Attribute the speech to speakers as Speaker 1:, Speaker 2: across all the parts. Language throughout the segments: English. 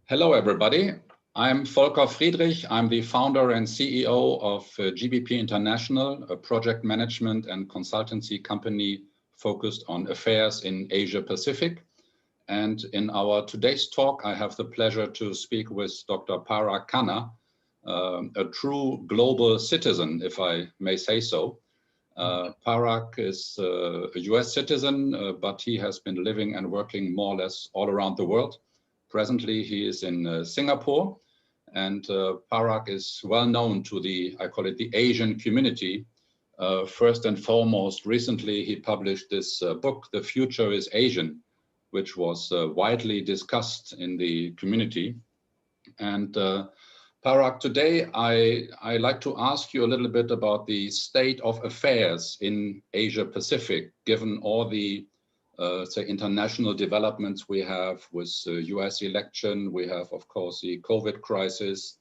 Speaker 1: Hello, everybody. I'm Volker Friedrich. I'm the founder and CEO of GBP International, a project management and consultancy company focused on affairs in Asia Pacific. And in our today's talk, I have the pleasure to speak with Dr. Parag Khanna, a true global citizen, if I may say so. Parag is a U.S. citizen, but he has been living and working more or less all around the world. Presently, he is in Singapore, and Parag is well known to the, I call it the Asian community. First and foremost, recently he published this book, The Future is Asian, which was widely discussed in the community. And Parag, today I like to ask you a little bit about the state of affairs in Asia Pacific, given all the say international developments we have with the US election. We have, of course, the COVID crisis.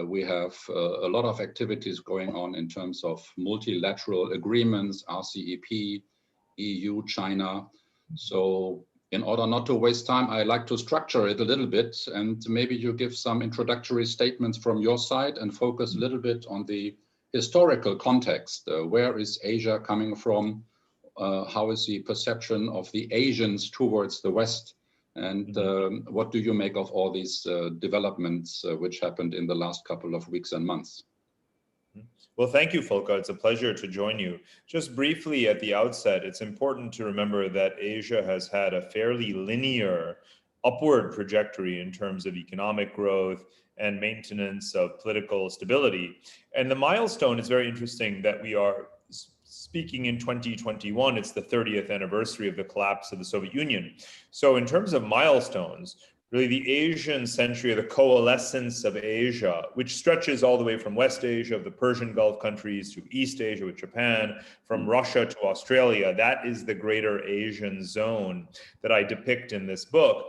Speaker 1: We have a lot of activities going on in terms of multilateral agreements, RCEP, EU, China. So in order not to waste time, I like to structure it a little bit, and maybe you give some introductory statements from your side and focus a little bit on the historical context. Where is Asia coming from? How is the perception of the Asians towards the West? And what do you make of all these developments which happened in the last couple of weeks and months?
Speaker 2: Well, thank you, Volker. It's a pleasure to join you. Just briefly at the outset, it's important to remember that Asia has had a fairly linear upward trajectory in terms of economic growth and maintenance of political stability. And the milestone is very interesting that we are speaking in 2021, it's the 30th anniversary of the collapse of the Soviet Union. So in terms of milestones, really the Asian century, or the coalescence of Asia, which stretches all the way from West Asia, of the Persian Gulf countries, to East Asia with Japan, from Russia to Australia, that is the greater Asian zone that I depict in this book.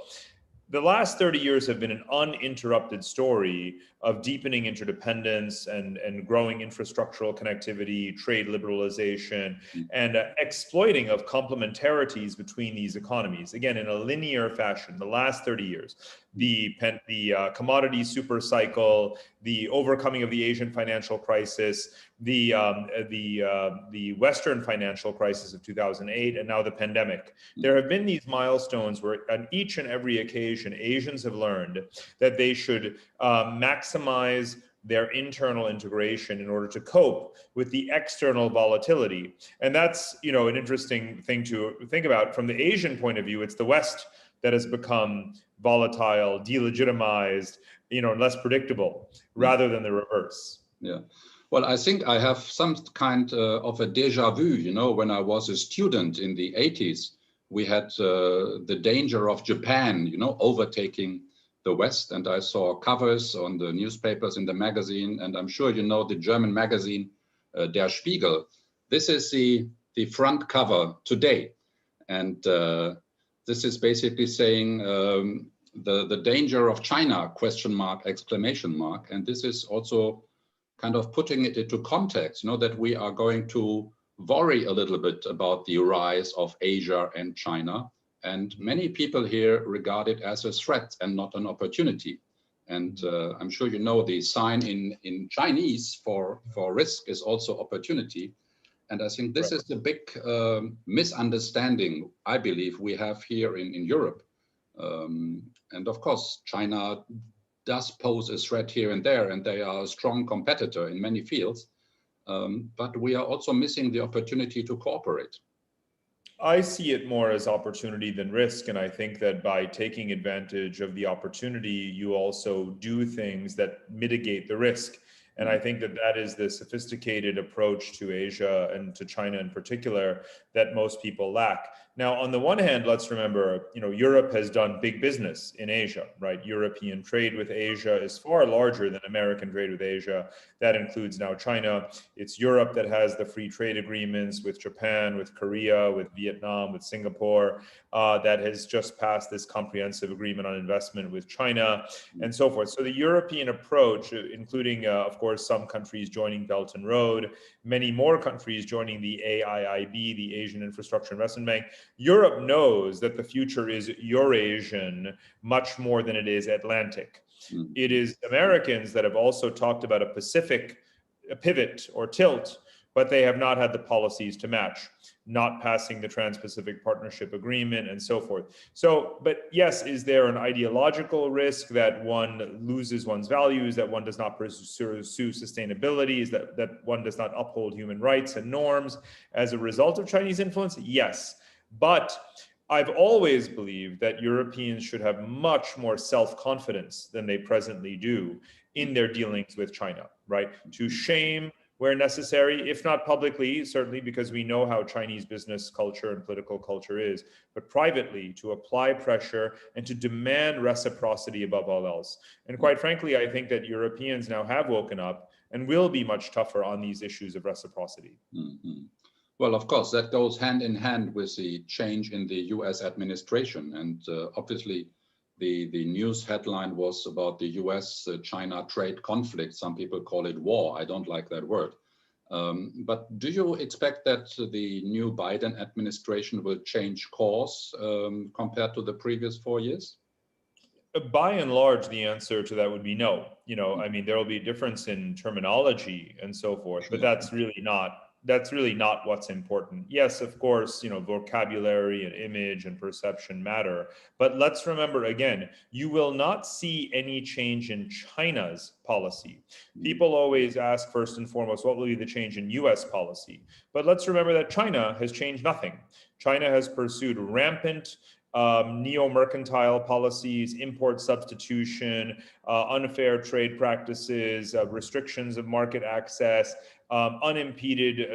Speaker 2: The last 30 years have been an uninterrupted story of deepening interdependence and growing infrastructural connectivity, trade liberalization, and exploiting of complementarities between these economies. Again, in a linear fashion, the last 30 years, the commodity super cycle, the overcoming of the Asian financial crisis, the Western financial crisis of 2008, and now the pandemic. There have been these milestones where on each and every occasion, Asians have learned that they should maximize their internal integration in order to cope with the external volatility. And that's, an interesting thing to think about. From the Asian point of view, it's the West that has become volatile, delegitimized, less predictable, rather than the reverse.
Speaker 1: Yeah. Well, I think I have some kind of a déjà vu. When I was a student in the 80s, we had the danger of Japan, overtaking the West. And I saw covers on the newspapers, in the magazine, and I'm sure you know the German magazine, Der Spiegel. This is the front cover today. And this is basically saying the danger of China, ? And this is also kind of putting it into context, that we are going to worry a little bit about the rise of Asia and China. And many people here regard it as a threat and not an opportunity. And I'm sure you know the sign in Chinese for risk is also opportunity. And I think this is the big misunderstanding, I believe, we have here in Europe. And of course, China does pose a threat here and there, and they are a strong competitor in many fields. But we are also missing the opportunity to cooperate.
Speaker 2: I see it more as opportunity than risk. And I think that by taking advantage of the opportunity, you also do things that mitigate the risk. And I think that is the sophisticated approach to Asia and to China in particular that most people lack. Now, on the one hand, let's remember, Europe has done big business in Asia, right? European trade with Asia is far larger than American trade with Asia. That includes now China. It's Europe that has the free trade agreements with Japan, with Korea, with Vietnam, with Singapore, that has just passed this comprehensive agreement on investment with China, and so forth. So the European approach, including, of course, some countries joining Belt and Road, many more countries joining the AIIB, the Asian Infrastructure Investment Bank, Europe knows that the future is Eurasian much more than it is Atlantic. It is Americans that have also talked about a Pacific pivot or tilt, but they have not had the policies to match, not passing the Trans-Pacific Partnership Agreement and so forth. So, but yes, is there an ideological risk that one loses one's values, that one does not pursue sustainability, is that one does not uphold human rights and norms as a result of Chinese influence? Yes, but I've always believed that Europeans should have much more self-confidence than they presently do in their dealings with China, right? To shame where necessary, if not publicly, certainly because we know how Chinese business culture and political culture is, but privately to apply pressure and to demand reciprocity above all else. And quite frankly, I think that Europeans now have woken up and will be much tougher on these issues of reciprocity.
Speaker 1: Mm-hmm. Well, of course, that goes hand in hand with the change in the U.S. administration. And obviously, the news headline was about the U.S.-China trade conflict. Some people call it war. I don't like that word. But do you expect that the new Biden administration will change course compared to the previous 4 years?
Speaker 2: By and large, the answer to that would be no. I mean, there will be a difference in terminology and so forth, but that's really not what's important. Yes, of course, vocabulary and image and perception matter, but let's remember again, you will not see any change in China's policy. People always ask first and foremost, what will be the change in US policy? But let's remember that China has changed nothing. China has pursued rampant neo-mercantile policies, import substitution, unfair trade practices, restrictions of market access, unimpeded,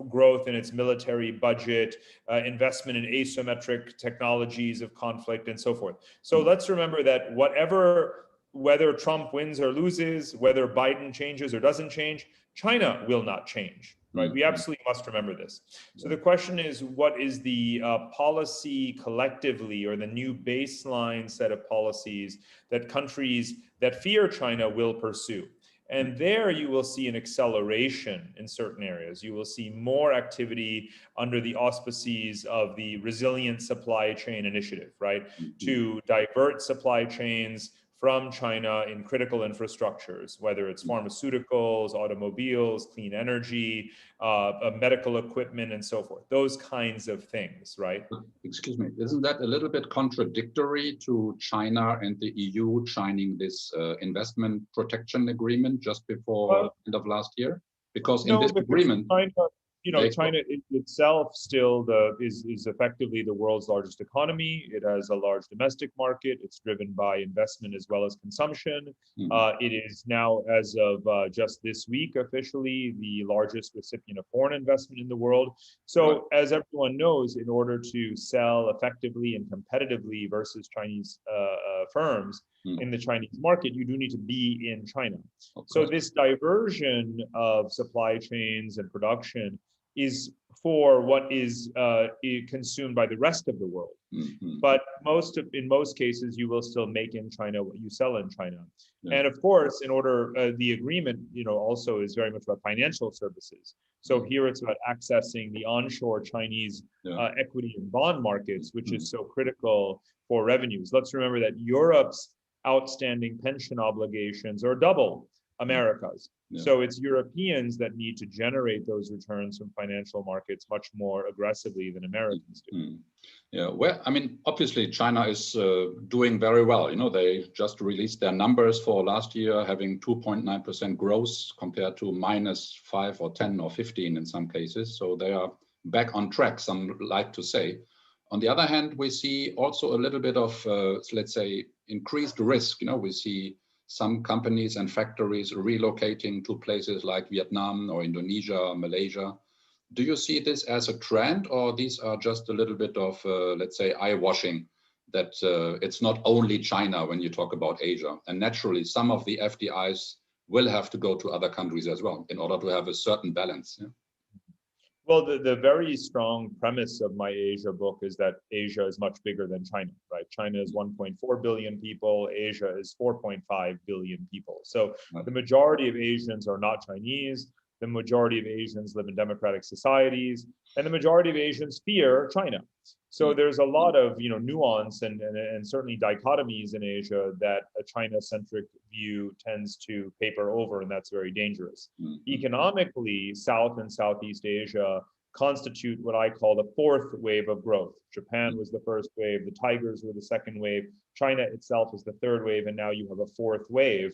Speaker 2: growth in its military budget, investment in asymmetric technologies of conflict, and so forth. So let's remember that whether Trump wins or loses, whether Biden changes or doesn't change, China will not change. Right? We absolutely must remember this. So the question is, what is the policy collectively, or the new baseline set of policies that countries that fear China will pursue? And there you will see an acceleration in certain areas. You will see more activity under the auspices of the Resilient Supply Chain Initiative, right? To divert supply chains from China in critical infrastructures, whether it's pharmaceuticals, automobiles, clean energy, medical equipment, and so forth. Those kinds of things, right?
Speaker 1: Excuse me, isn't that a little bit contradictory to China and the EU signing this investment protection agreement just before end of last year? Because in this agreement,
Speaker 2: China itself still is effectively the world's largest economy. It has a large domestic market. It's driven by investment as well as consumption. It is now, as of just this week, officially the largest recipient of foreign investment in the world. So, as everyone knows, in order to sell effectively and competitively versus Chinese firms in the Chinese market, you do need to be in China. So this diversion of supply chains and production is for what is consumed by the rest of the world. But in most cases, you will still make in China what you sell in China. And of course, in order, the agreement, also is very much about financial services. So here it's about accessing the onshore Chinese equity and bond markets, which is so critical for revenues. Let's remember that Europe's outstanding pension obligations are double America's. So it's Europeans that need to generate those returns from financial markets much more aggressively than Americans do.
Speaker 1: Yeah, well, I mean, obviously China is doing very well. They just released their numbers for last year, having 2.9% growth compared to -5 or 10 or 15 in some cases. So they are back on track, some like to say. On the other hand, we see also a little bit of, let's say, increased risk. We see some companies and factories relocating to places like Vietnam or Indonesia, Malaysia. Do you see this as a trend, or these are just a little bit of, let's say, eye-washing, that it's not only China when you talk about Asia? And naturally, some of the FDIs will have to go to other countries as well in order to have a certain balance. Yeah?
Speaker 2: Well, the very strong premise of my Asia book is that Asia is much bigger than China, right? China is 1.4 billion people, Asia is 4.5 billion people. So the majority of Asians are not Chinese. The majority of Asians live in democratic societies, and the majority of Asians fear China. So there's a lot of nuance and certainly dichotomies in Asia that a China-centric view tends to paper over, and that's very dangerous. Economically, South and Southeast Asia constitute what I call the fourth wave of growth. Japan was the first wave, the tigers were the second wave, China itself is the third wave, and now you have a fourth wave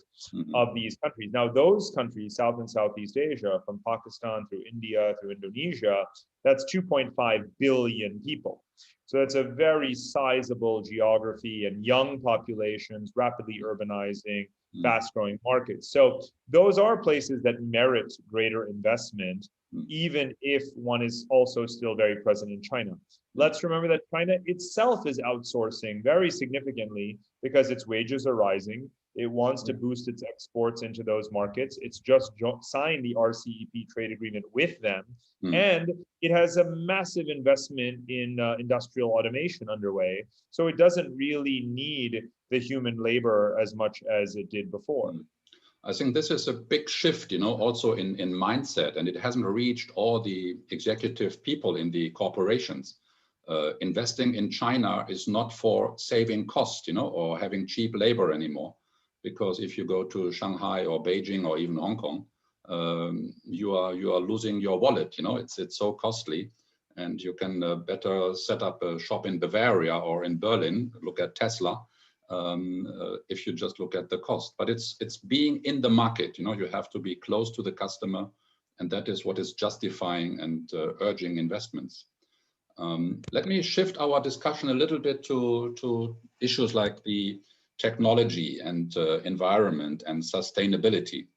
Speaker 2: of these countries. Now, those countries, South and Southeast Asia, from Pakistan through India through Indonesia, that's 2.5 billion people. So it's a very sizable geography and young populations, rapidly urbanizing, fast-growing markets. So those are places that merit greater investment, even if one is also still very present in China. Let's remember that China itself is outsourcing very significantly because its wages are rising. It wants to boost its exports into those markets. It's just signed the RCEP trade agreement with them. And it has a massive investment in industrial automation underway. So it doesn't really need the human labor as much as it did before.
Speaker 1: I think this is a big shift, also in mindset, and it hasn't reached all the executive people in the corporations. Investing in China is not for saving cost, or having cheap labor anymore. Because if you go to Shanghai or Beijing or even Hong Kong, you are losing your wallet. It's so costly, and you can better set up a shop in Bavaria or in Berlin. Look at Tesla. If you just look at the cost, but it's being in the market. You have to be close to the customer, and that is what is justifying and urging investments. Let me shift our discussion a little bit to issues like the technology and environment and sustainability.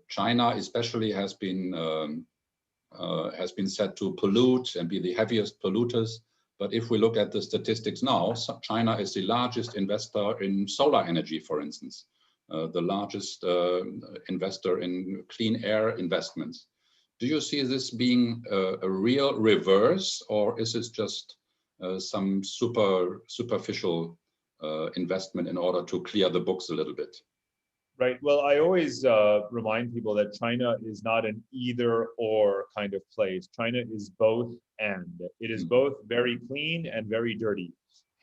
Speaker 1: China especially has been said to pollute and be the heaviest polluters. But if we look at the statistics now, China is the largest investor in solar energy, for instance, the largest investor in clean air investments. Do you see this being a real reverse, or is this just some superficial investment in order to clear the books a little bit?
Speaker 2: Right. Well, I always remind people that China is not an either or kind of place. China is both and. It is both very clean and very dirty.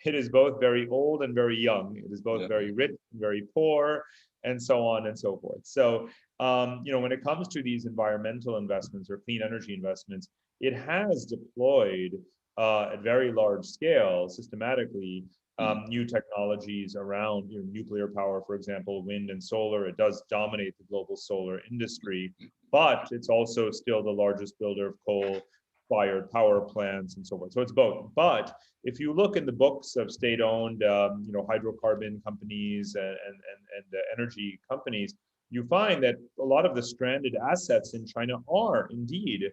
Speaker 2: It is both very old and very young. It is both very rich and very poor, and so on and so forth. So, when it comes to these environmental investments or clean energy investments, it has deployed at very large scale, systematically, new technologies around nuclear power, for example, wind and solar. It does dominate the global solar industry, but it's also still the largest builder of coal-fired power plants and so forth. So it's both. But if you look in the books of state-owned, hydrocarbon companies and energy companies, you find that a lot of the stranded assets in China are indeed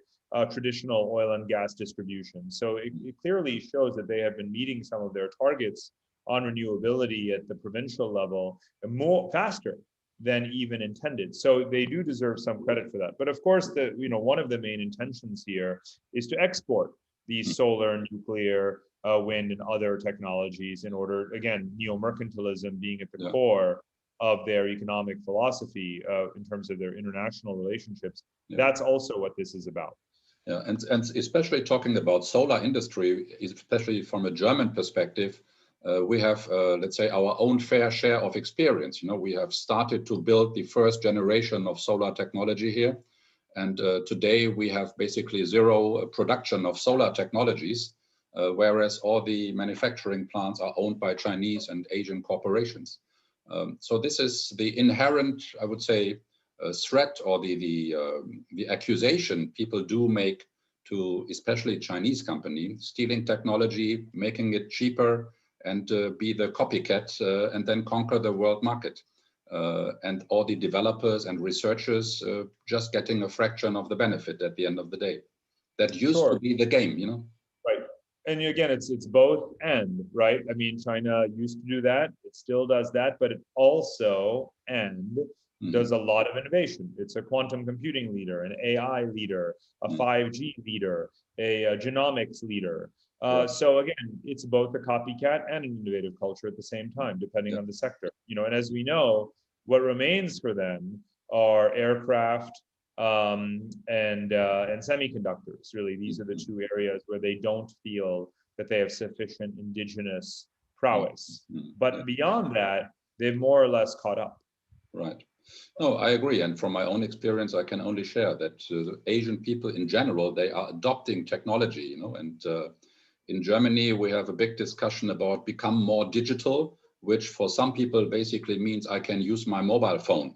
Speaker 2: traditional oil and gas distribution. So it clearly shows that they have been meeting some of their targets on renewability at the provincial level faster than even intended. So they do deserve some credit for that. But of course, one of the main intentions here is to export these solar, nuclear, wind, and other technologies in order, again, neo-mercantilism being at the core of their economic philosophy in terms of their international relationships. That's also what this is about.
Speaker 1: Yeah, and especially talking about solar industry, especially from a German perspective, we have, let's say, our own fair share of experience. We have started to build the first generation of solar technology here. And today we have basically zero production of solar technologies, whereas all the manufacturing plants are owned by Chinese and Asian corporations. So this is the inherent, I would say, threat or the accusation people do make to especially Chinese companies, stealing technology, making it cheaper, and be the copycat and then conquer the world market. And all the developers and researchers just getting a fraction of the benefit at the end of the day. That used to be the game,
Speaker 2: Right. And again, it's both and, right? I mean, China used to do that. It still does that, but it also does a lot of innovation. It's a quantum computing leader, an AI leader, a 5G leader, a genomics leader. So again, it's both a copycat and an innovative culture at the same time, depending on the sector. And as we know, what remains for them are aircraft, and semiconductors. Really, these are the two areas where they don't feel that they have sufficient indigenous prowess. But beyond that, they've more or less caught up.
Speaker 1: Right. No, I agree. And from my own experience, I can only share that Asian people in general, they are adopting technology, and in Germany, we have a big discussion about become more digital, which for some people basically means I can use my mobile phone,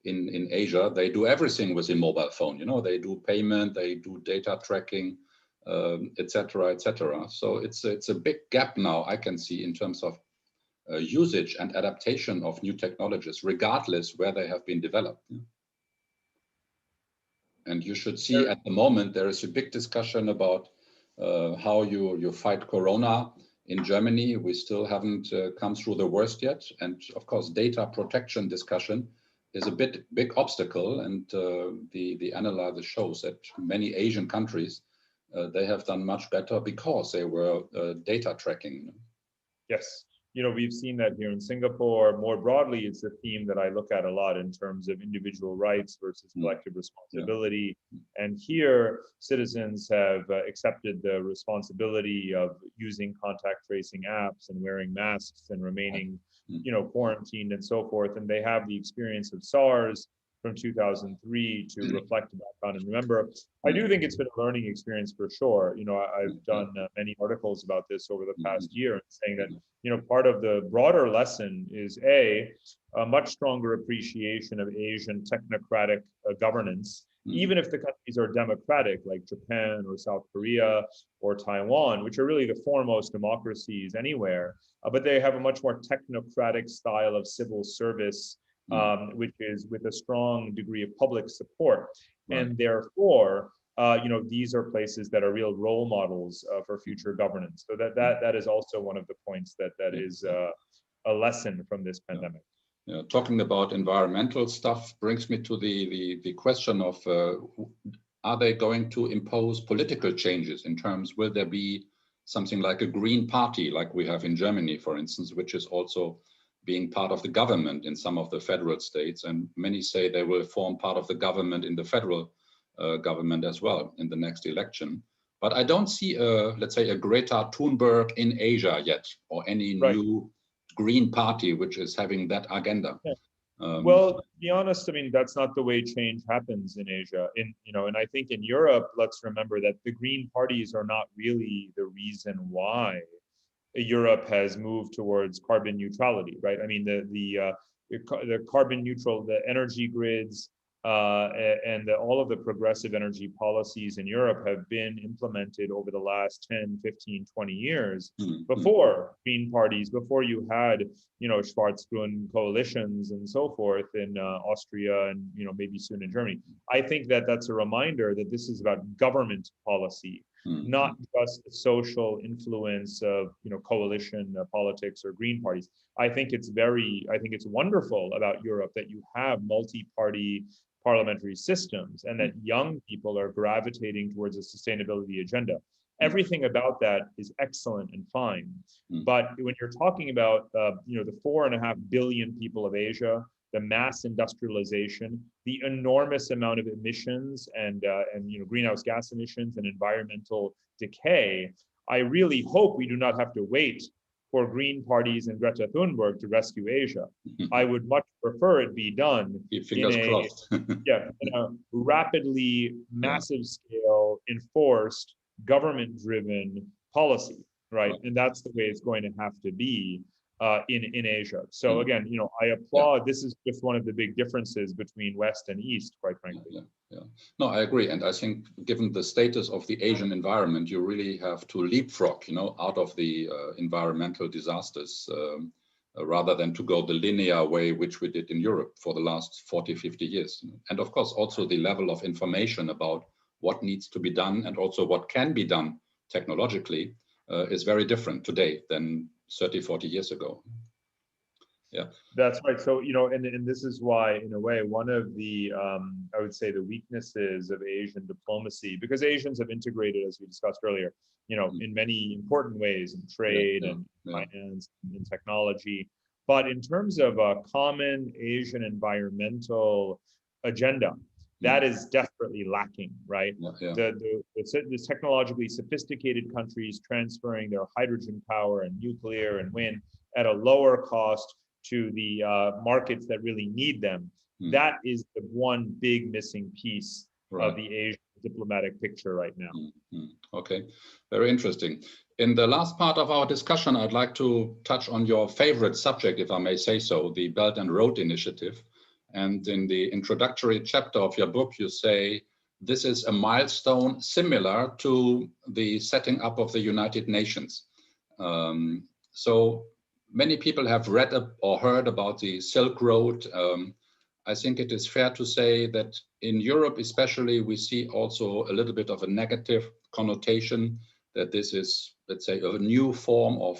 Speaker 1: In Asia, they do everything with a mobile phone, they do payment, they do data tracking, et cetera, et cetera. So it's a big gap now I can see in terms of usage and adaptation of new technologies, regardless where they have been developed. And you should see at the moment, there is a big discussion about how you fight Corona in Germany. We still haven't come through the worst yet. And of course, data protection discussion is a big obstacle. And the analysis shows that many Asian countries, they have done much better because they were data tracking.
Speaker 2: Yes. We've seen that here in Singapore. More broadly, it's a theme that I look at a lot in terms of individual rights versus collective responsibility. And here, citizens have accepted the responsibility of using contact tracing apps and wearing masks and remaining, quarantined and so forth. And they have the experience of SARS from 2003 to reflect back on and remember. I do think it's been a learning experience for sure. I've done many articles about this over the past year, saying that part of the broader lesson is a much stronger appreciation of Asian technocratic governance, even if the countries are democratic, like Japan or South Korea or Taiwan, which are really the foremost democracies anywhere, but they have a much more technocratic style of civil service, which is with a strong degree of public support. Right. And therefore, these are places that are real role models for future governance. So that is also one of the points that is a lesson from this pandemic.
Speaker 1: Talking about environmental stuff brings me to the question of are they going to impose political changes in terms, will there be something like a green party like we have in Germany, for instance, which is also being part of the government in some of the federal states, and many say they will form part of the government in the federal government as well in the next election. But I don't see, let's say, a Greta Thunberg in Asia yet, or any new green party which is having that agenda.
Speaker 2: Well, to be honest, I mean, that's not the way change happens in Asia. And I think in Europe, let's remember that the green parties are not really the reason why Europe has moved towards carbon neutrality, right? I mean, the carbon neutral, the energy grids, and all of the progressive energy policies in Europe have been implemented over the last 10, 15, 20 years before green parties, before you had, Schwarz-Grün coalitions and so forth in Austria and, maybe soon in Germany. I think that that's a reminder that this is about government policy, not just the social influence of, coalition politics or green parties. I think it's wonderful about Europe that you have multi-party parliamentary systems and that young people are gravitating towards a sustainability agenda. Everything about that is excellent and fine. But when you're talking about, the 4.5 billion people of Asia, the mass industrialization, the enormous amount of emissions and greenhouse gas emissions and environmental decay, I really hope we do not have to wait for green parties and Greta Thunberg to rescue Asia. I would much prefer it be done in a rapidly, massive scale, enforced, government-driven policy, right? And that's the way it's going to have to be in Asia. So again, I applaud. This is just one of the big differences between West and East, quite frankly.
Speaker 1: No, I agree. And I think given the status of the Asian environment, you really have to leapfrog, out of the environmental disasters rather than to go the linear way, which we did in Europe for the last 40, 50 years. And of course, also the level of information about what needs to be done and also what can be done technologically is very different today than 30, 40 years ago. Yeah,
Speaker 2: that's right. So, and this is why, in a way, one of the, I would say, the weaknesses of Asian diplomacy, because Asians have integrated, as we discussed earlier, in many important ways in trade and finance and technology. But in terms of a common Asian environmental agenda, That is desperately lacking, right?
Speaker 1: Yeah.
Speaker 2: The technologically sophisticated countries transferring their hydrogen power and nuclear and wind at a lower cost to the markets that really need them. That is the one big missing piece of the Asian diplomatic picture right now.
Speaker 1: Okay, very interesting. In the last part of our discussion, I'd like to touch on your favorite subject, if I may say so, the Belt and Road Initiative. And in the introductory chapter of your book, you say, this is a milestone similar to the setting up of the United Nations. So many people have read or heard about the Silk Road. I think it is fair to say that in Europe, especially, we see also a little bit of a negative connotation that this is, let's say, a new form of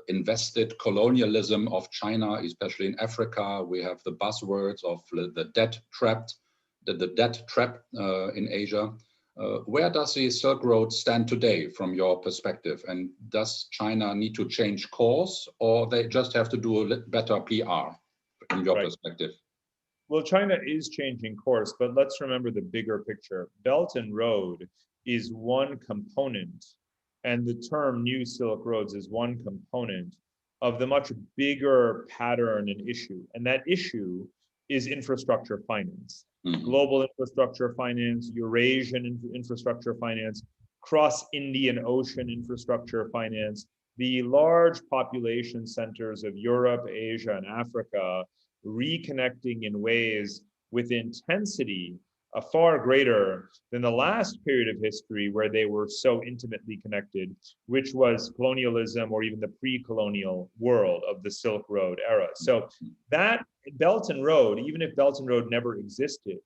Speaker 1: invested colonialism of China, especially in Africa. We have the buzzwords of the debt trap, the debt trap in Asia. Where does the Silk Road stand today from your perspective? And does China need to change course, or they just have to do a better PR from your perspective?
Speaker 2: Well, China is changing course, but let's remember the bigger picture. Belt and Road is one component, and the term New Silk Roads is one component of the much bigger pattern and issue. And that issue is infrastructure finance, global infrastructure finance, Eurasian infrastructure finance, cross-Indian Ocean infrastructure finance, the large population centers of Europe, Asia, and Africa reconnecting in ways with intensity far greater than the last period of history where they were so intimately connected, which was colonialism or even the pre-colonial world of the Silk Road era. So that Belt and Road, even if Belt and Road never existed,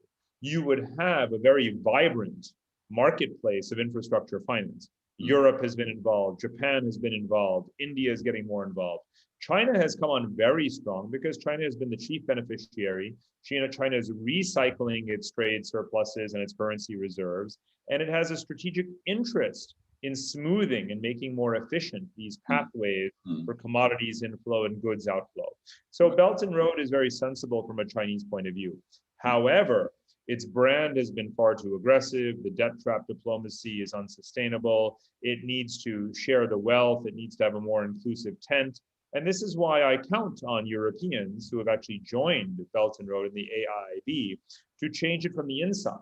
Speaker 2: you would have a very vibrant marketplace of infrastructure finance. Europe has been involved, Japan has been involved, India is getting more involved. China has come on very strong because China has been the chief beneficiary. China is recycling its trade surpluses and its currency reserves, and it has a strategic interest in smoothing and making more efficient these pathways for commodities inflow and goods outflow. So Belt and Road is very sensible from a Chinese point of view. However, its brand has been far too aggressive. The debt trap diplomacy is unsustainable. It needs to share the wealth. It needs to have a more inclusive tent. And this is why I count on Europeans who have actually joined Belt and Road in the AIIB to change it from the inside.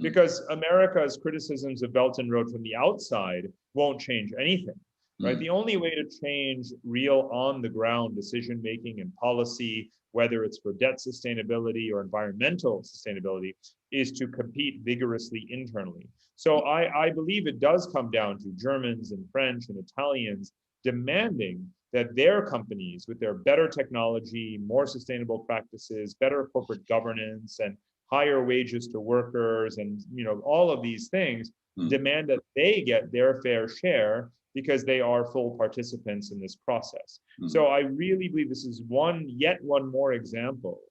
Speaker 2: Because America's criticisms of Belt and Road from the outside won't change anything, right? The only way to change real on-the-ground decision-making and policy, whether it's for debt sustainability or environmental sustainability, is to compete vigorously internally. So I believe it does come down to Germans and French and Italians demanding that their companies, with their better technology, more sustainable practices, better corporate governance, and higher wages to workers, and all of these things, demand that they get their fair share because they are full participants in this process. So I really believe this is yet one more example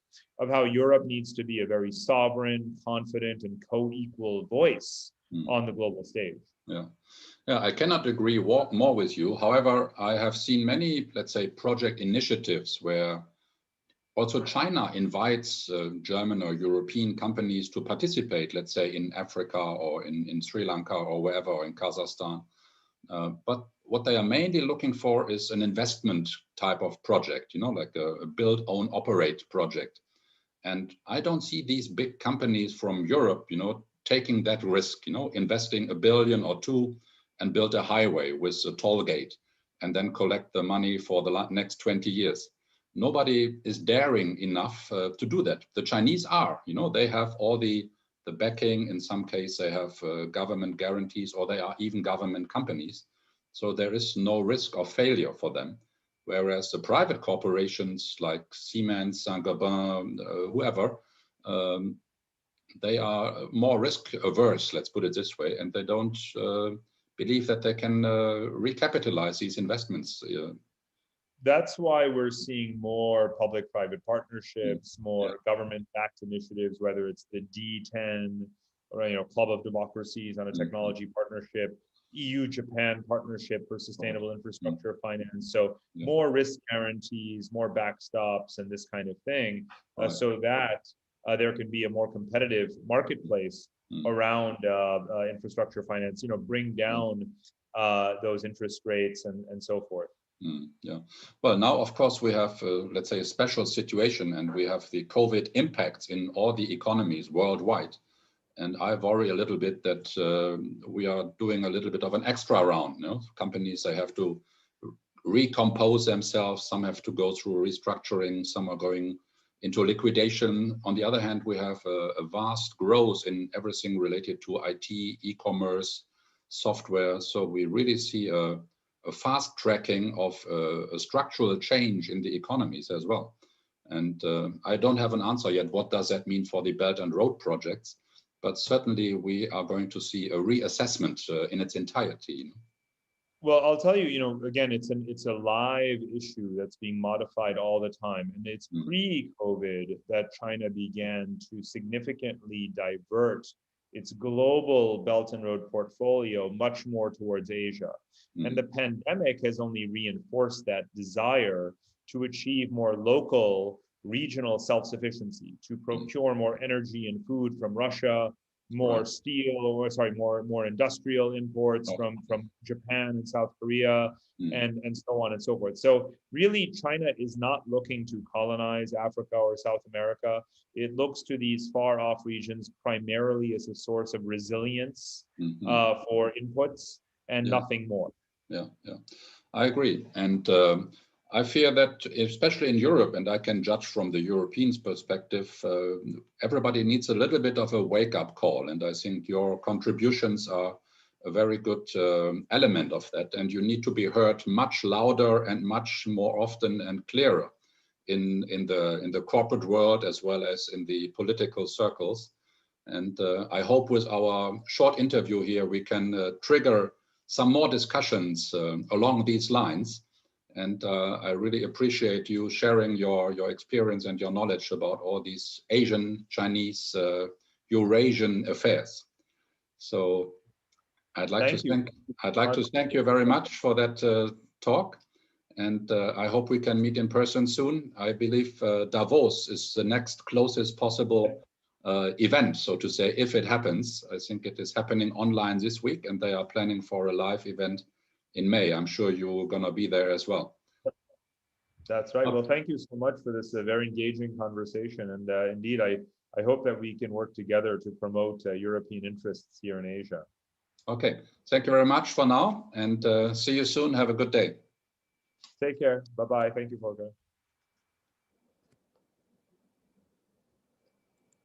Speaker 2: of how Europe needs to be a very sovereign, confident, and co-equal voice on the global stage.
Speaker 1: Yeah, I cannot agree more with you. However, I have seen many, let's say, project initiatives where also China invites German or European companies to participate, let's say in Africa or in Sri Lanka or wherever, or in Kazakhstan. But what they are mainly looking for is an investment type of project, like a build, own, operate project. And I don't see these big companies from Europe, taking that risk, investing $1 billion or $2 billion and build a highway with a toll gate and then collect the money for the next 20 years. Nobody is daring enough to do that. The Chinese are, they have all the backing. In some case, they have government guarantees, or they are even government companies. So there is no risk of failure for them. Whereas the private corporations like Siemens, Saint-Gobain, whoever, they are more risk averse, let's put it this way, and they don't believe that they can recapitalize these investments.
Speaker 2: That's why we're seeing more public-private partnerships, more government-backed initiatives, whether it's the D10 or Club of Democracies on a technology partnership, EU-Japan partnership for sustainable infrastructure finance. So more risk guarantees, more backstops, and this kind of thing, so that there can be a more competitive marketplace around infrastructure finance, bring down those interest rates and so forth.
Speaker 1: Yeah. Well, now, of course, we have, let's say, a special situation, and we have the COVID impacts in all the economies worldwide. And I worry a little bit that we are doing a little bit of an extra round. Companies, they have to recompose themselves. Some have to go through restructuring. Some are going into liquidation. On the other hand, we have a vast growth in everything related to IT, e-commerce, software. So we really see a fast tracking of a structural change in the economies as well. And I don't have an answer yet. What does that mean for the Belt and Road projects? But certainly we are going to see a reassessment in its entirety.
Speaker 2: Well, I'll tell you, again, it's a live issue that's being modified all the time. And it's pre-COVID that China began to significantly divert its global Belt and Road portfolio much more towards Asia. And the pandemic has only reinforced that desire to achieve more local, regional self-sufficiency, to procure more energy and food from Russia, more steel, more industrial imports from Japan and South Korea, and so on and so forth. So really, China is not looking to colonize Africa or South America. It looks to these far off regions primarily as a source of resilience for inputs and nothing more.
Speaker 1: Yeah, I agree. And I fear that, especially in Europe, and I can judge from the Europeans' perspective, everybody needs a little bit of a wake-up call. And I think your contributions are a very good element of that. And you need to be heard much louder and much more often and clearer in the corporate world as well as in the political circles. And I hope with our short interview here, we can trigger some more discussions along these lines. And I really appreciate you sharing your experience and your knowledge about all these Asian, Chinese, Eurasian affairs. So I'd like to thank you very much for that talk. And I hope we can meet in person soon. I believe Davos is the next closest possible event, so to say, if it happens. I think it is happening online this week, and they are planning for a live event in May. I'm sure you're going to be there as well.
Speaker 2: That's right. Well, thank you so much for this very engaging conversation. And indeed, I hope that we can work together to promote European interests here in Asia.
Speaker 1: Okay. Thank you very much for now, and see you soon. Have a good day.
Speaker 2: Take care. Bye-bye. Thank you, Volker.